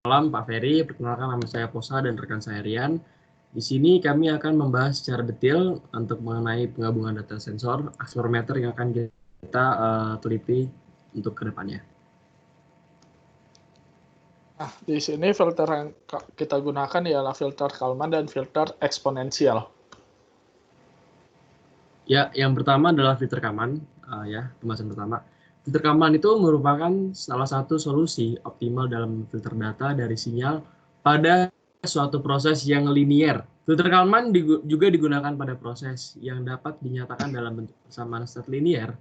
Malam Pak Ferry, perkenalkan nama saya Posa dan rekan saya Rian. Di sini kami akan membahas secara detail untuk mengenai penggabungan data sensor, akselerometer yang akan kita teliti untuk kedepannya. Nah, di sini filter yang kita gunakan ialah filter Kalman dan filter eksponensial. Ya, yang pertama adalah filter Kalman, pembahasan pertama. Filter Kalman itu merupakan salah satu solusi optimal dalam filter data dari sinyal pada suatu proses yang linier. Filter Kalman juga digunakan pada proses yang dapat dinyatakan dalam bentuk persamaan state linier,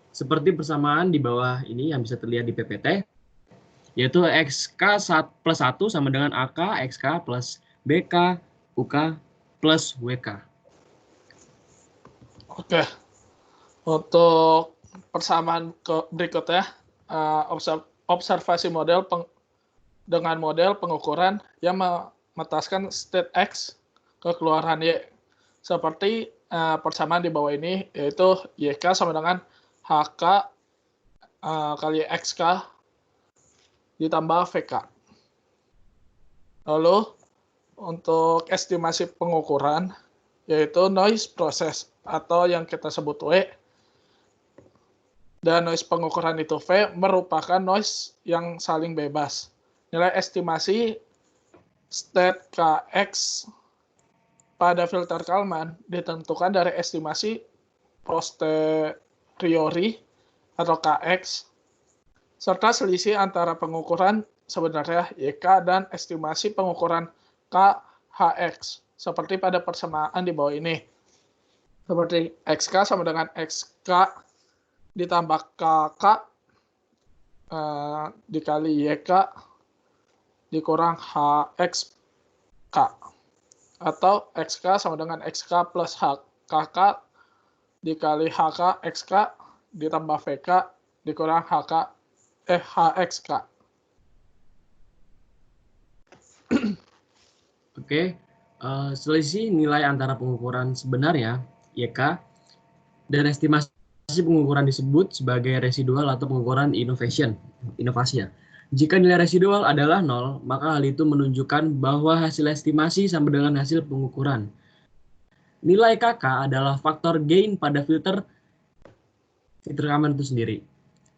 seperti persamaan di bawah ini yang bisa terlihat di PPT, yaitu XK plus 1 sama dengan AK, XK plus BK, UK plus WK. Oke, untuk persamaan berikutnya, observasi model dengan model pengukuran yang memetaskan state X ke keluaran Y. Seperti persamaan di bawah ini, yaitu YK sama dengan HK kali XK ditambah VK. Lalu, untuk estimasi pengukuran, yaitu noise process atau yang kita sebut W, dan noise pengukuran itu V merupakan noise yang saling bebas. Nilai estimasi state Kx pada filter Kalman ditentukan dari estimasi posteriori atau Kx serta selisih antara pengukuran sebenarnya YK dan estimasi pengukuran KHX seperti pada persamaan di bawah ini. Seperti XK sama dengan XK ditambah KK dikali YK dikurang HXK. Atau XK sama dengan XK plus HKK dikali HK XK ditambah VK dikurang HXK. Oke, selisih nilai antara pengukuran sebenarnya YK dan estimasi pengukuran disebut sebagai residual atau pengukuran inovasi ya. Jika nilai residual adalah 0, maka hal itu menunjukkan bahwa hasil estimasi sama dengan hasil pengukuran. Nilai KK adalah faktor gain pada filter Kalman itu sendiri.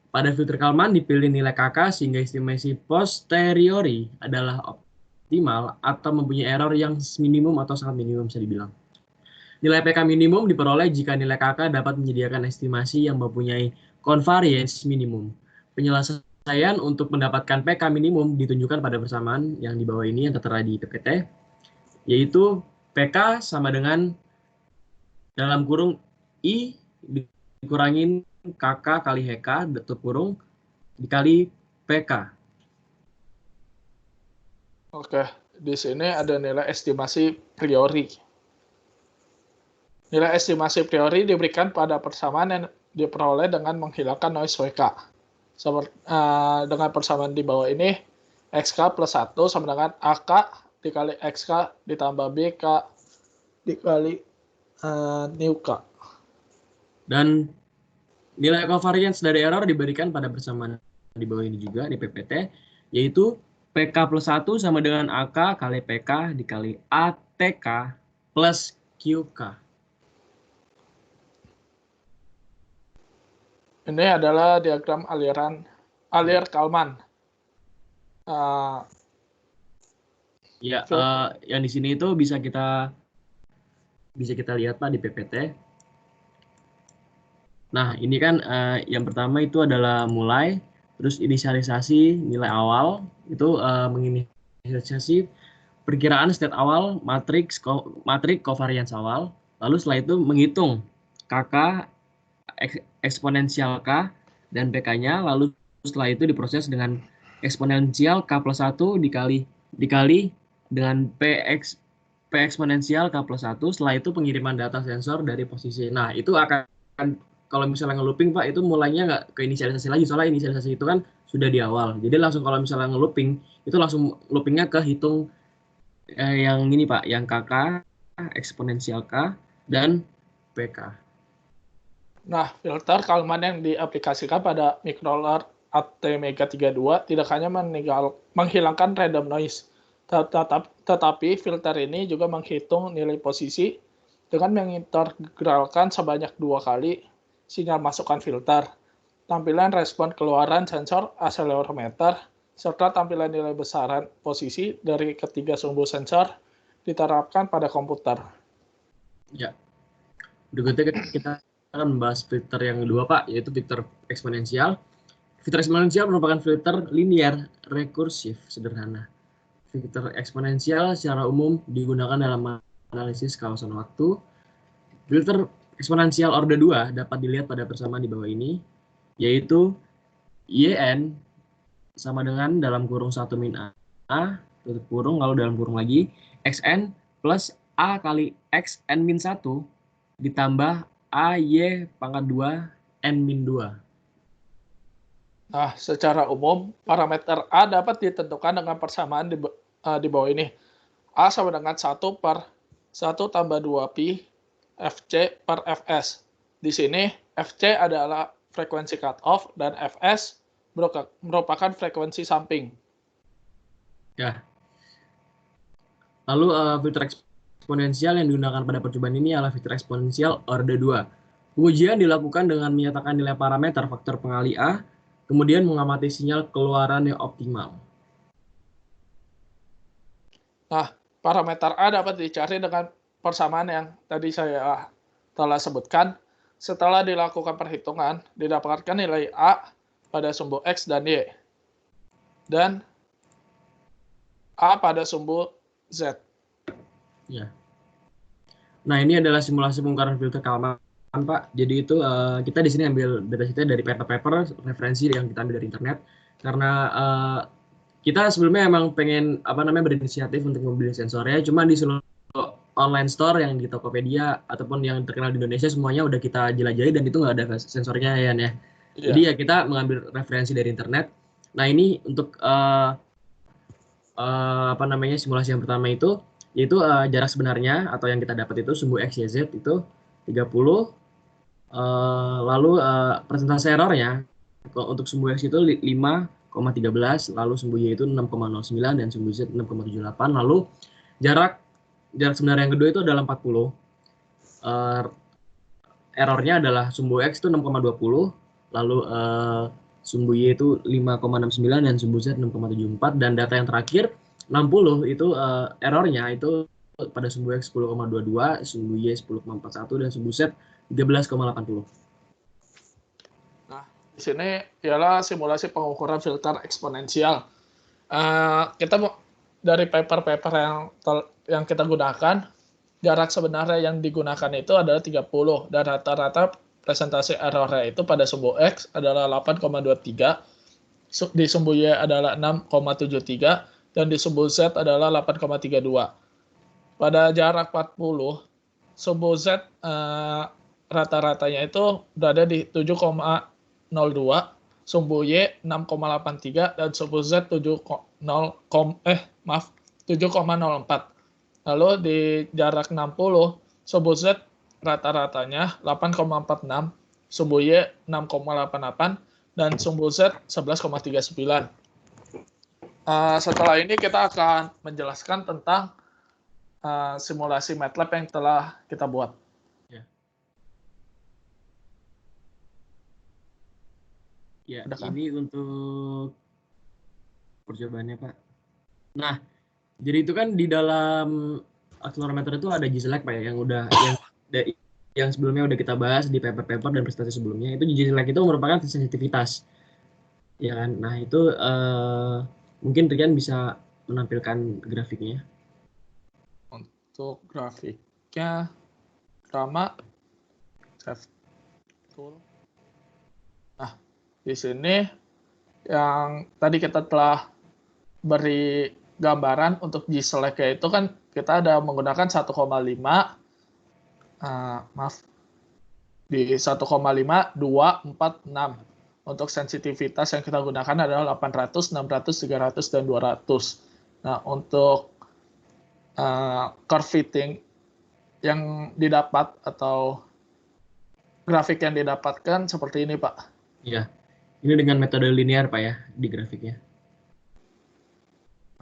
Pada filter Kalman dipilih nilai KK sehingga estimasi posteriori adalah optimal atau mempunyai error yang minimum atau sangat minimum bisa dibilang. Nilai PK minimum diperoleh jika nilai KK dapat menyediakan estimasi yang mempunyai convariance minimum. Penyelesaian untuk mendapatkan PK minimum ditunjukkan pada persamaan yang di bawah ini yang tertera di PPT, yaitu PK sama dengan dalam kurung I dikurangin KK kali HK tutup kurung dikali PK. Oke, di sini ada nilai estimasi priori. Nilai estimasi priori diberikan pada persamaan yang diperoleh dengan menghilangkan noise WK. Dengan persamaan di bawah ini, XK plus 1 sama dengan AK dikali XK ditambah BK dikali NUK. Dan nilai covariance dari error diberikan pada persamaan di bawah ini juga di PPT, yaitu PK plus 1 sama dengan AK kali PK dikali ATK plus QK. Ini adalah diagram alir Kalman. Yang di sini itu bisa kita lihat Pak di PPT. Nah, ini kan yang pertama itu adalah mulai, terus inisialisasi nilai awal, itu menginisialisasi perkiraan state awal, matriks covariance awal, lalu setelah itu menghitung KK, eksponensial K, dan PK-nya, lalu setelah itu diproses dengan eksponensial K plus 1 dikali dengan P eksponensial K plus 1, setelah itu pengiriman data sensor dari posisi. Nah, itu akan, kalau misalnya nge-looping Pak, itu mulainya nggak ke inisialisasi lagi, soalnya inisialisasi itu kan sudah di awal. Jadi langsung kalau misalnya nge-looping, itu langsung loopingnya ke hitung yang ini Pak, yang KK, eksponensial K, dan PK. Nah, filter Kalman yang diaplikasikan pada ATmega32 tidak hanya menghilangkan random noise, tetapi filter ini juga menghitung nilai posisi dengan mengintegralkan sebanyak 2 kali sinyal masukan filter, tampilan respon keluaran sensor akselerometer, serta tampilan nilai besaran posisi dari ketiga sumbu sensor diterapkan pada komputer. Ya, berikutnya kita akan membahas filter yang kedua, Pak, yaitu filter eksponensial. Filter eksponensial merupakan filter linear rekursif sederhana. Filter eksponensial secara umum digunakan dalam analisis kawasan waktu. Filter eksponensial orde 2 dapat dilihat pada persamaan di bawah ini, yaitu YN sama dengan dalam kurung 1 min A, tutup kurung, lalu dalam kurung lagi, XN plus A kali XN min 1 ditambah AY pangkat 2 N min 2. Nah, secara umum, parameter A dapat ditentukan dengan persamaan di bawah ini. A sama dengan 1 per 1 tambah 2pi Fc per Fs. Di sini, Fc adalah frekuensi cutoff dan Fs merupakan frekuensi samping. Ya. Lalu filter eksponensial yang digunakan pada percobaan ini adalah filter eksponensial orde 2. Pengujian dilakukan dengan menyatakan nilai parameter faktor pengali A, kemudian mengamati sinyal keluaran yang optimal. Nah, parameter A dapat dicari dengan persamaan yang tadi saya telah sebutkan. Setelah dilakukan perhitungan, didapatkan nilai A pada sumbu X dan Y, dan A pada sumbu Z. Ya. Nah, ini adalah simulasi pengungkapan filter Kalman, Pak. Jadi itu kita di sini ambil datasheetnya dari paper-paper referensi yang kita ambil dari internet, karena kita sebelumnya emang pengen berinisiatif untuk membeli sensornya, cuma di seluruh online store yang di Tokopedia ataupun yang terkenal di Indonesia semuanya udah kita jelajahi dan itu nggak ada sensornya ya. Iya. Jadi ya kita mengambil referensi dari internet. Nah, ini untuk simulasi yang pertama itu yaitu jarak sebenarnya atau yang kita dapat itu sumbu X, Y, Z itu 30. Lalu persentase errornya untuk sumbu X itu 5,13, lalu sumbu Y itu 6,09 dan sumbu Z 6,78. Lalu jarak sebenarnya yang kedua itu adalah 40. Errornya adalah sumbu X itu 6,20, lalu sumbu Y itu 5,69 dan sumbu Z 6,74, dan data yang terakhir 60 itu errornya itu pada sumbu X 10,22, sumbu Y 10,41 dan sumbu Z 13,80. Nah, di sini ialah simulasi pengukuran filter eksponensial. Kita dari paper-paper yang kita gunakan, jarak sebenarnya yang digunakan itu adalah 30, dan rata-rata presentasi errornya itu pada sumbu X adalah 8,23, di sumbu Y adalah 6,73, dan di sumbu Z adalah 8,32. Pada jarak 40, sumbu Z rata-ratanya itu berada di 7,02, sumbu Y 6,83, dan sumbu Z 7,04. Lalu di jarak 60, sumbu Z rata-ratanya 8,46, sumbu Y 6,88, dan sumbu Z 11,39. Setelah ini kita akan menjelaskan tentang simulasi MATLAB yang telah kita buat. Ya, ini untuk percobaannya, Pak. Nah, jadi itu kan di dalam akselerometer itu ada G-Select, Pak, yang sebelumnya udah kita bahas di paper-paper dan presentasi sebelumnya. Itu G-Select itu merupakan sensitivitas. Ya kan? Nah, itu mungkin Rian bisa menampilkan grafiknya. Untuk grafiknya, pertama, save tool. Nah, di sini yang tadi kita telah beri gambaran untuk G-Select itu kan kita ada menggunakan 1,5, di 1,5, 2, 4, 6. Untuk sensitivitas yang kita gunakan adalah 800, 600, 300, dan 200. Nah, untuk curve fitting yang didapat atau grafik yang didapatkan seperti ini, Pak. Iya. Ini dengan metode linear Pak ya di grafiknya.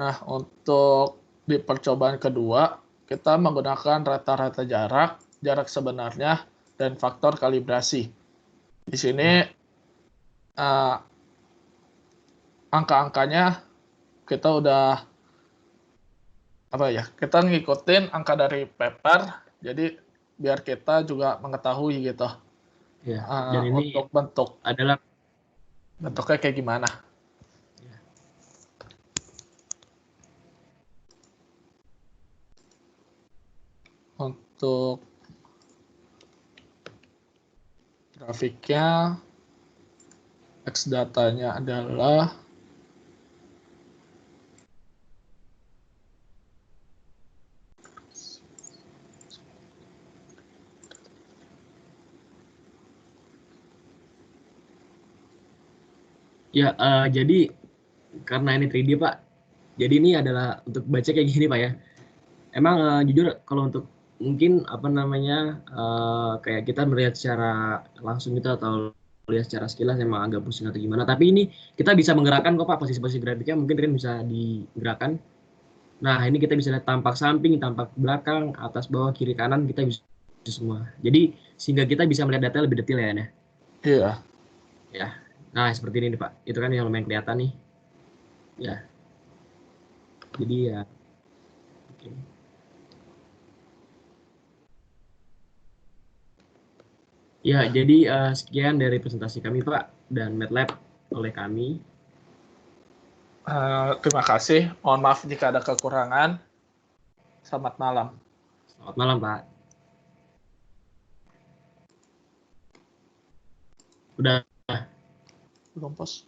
Nah, untuk di percobaan kedua, kita menggunakan rata-rata jarak, jarak sebenarnya, dan faktor kalibrasi. Di sini angka-angkanya kita udah kita ngikutin angka dari paper, jadi biar kita juga mengetahui gitu Ya, dan ini untuk adalah bentuknya kayak gimana. Untuk grafiknya, X datanya adalah ya, jadi karena ini 3D Pak, jadi ini adalah untuk baca kayak gini Pak ya. Emang jujur kalau untuk mungkin apa namanya kayak kita melihat secara langsung gitu atau lihat secara sekilas emang agak pusing atau gimana. Tapi ini kita bisa menggerakkan kok Pak posisi-posisi grafiknya mungkin kan bisa digerakkan. Nah ini kita bisa lihat tampak samping, tampak belakang, atas, bawah, kiri, kanan kita bisa semua. Jadi sehingga kita bisa melihat data lebih detail ya. Nah. iya. Ya. Nah seperti ini nih Pak. Itu kan yang lumayan kelihatan nih. Ya. Jadi ya. Oke. Ya, jadi sekian dari presentasi kami, Pak, dan MATLAB oleh kami. Terima kasih. Mohon maaf jika ada kekurangan. Selamat malam. Selamat malam, Pak. Udah. Belum pos.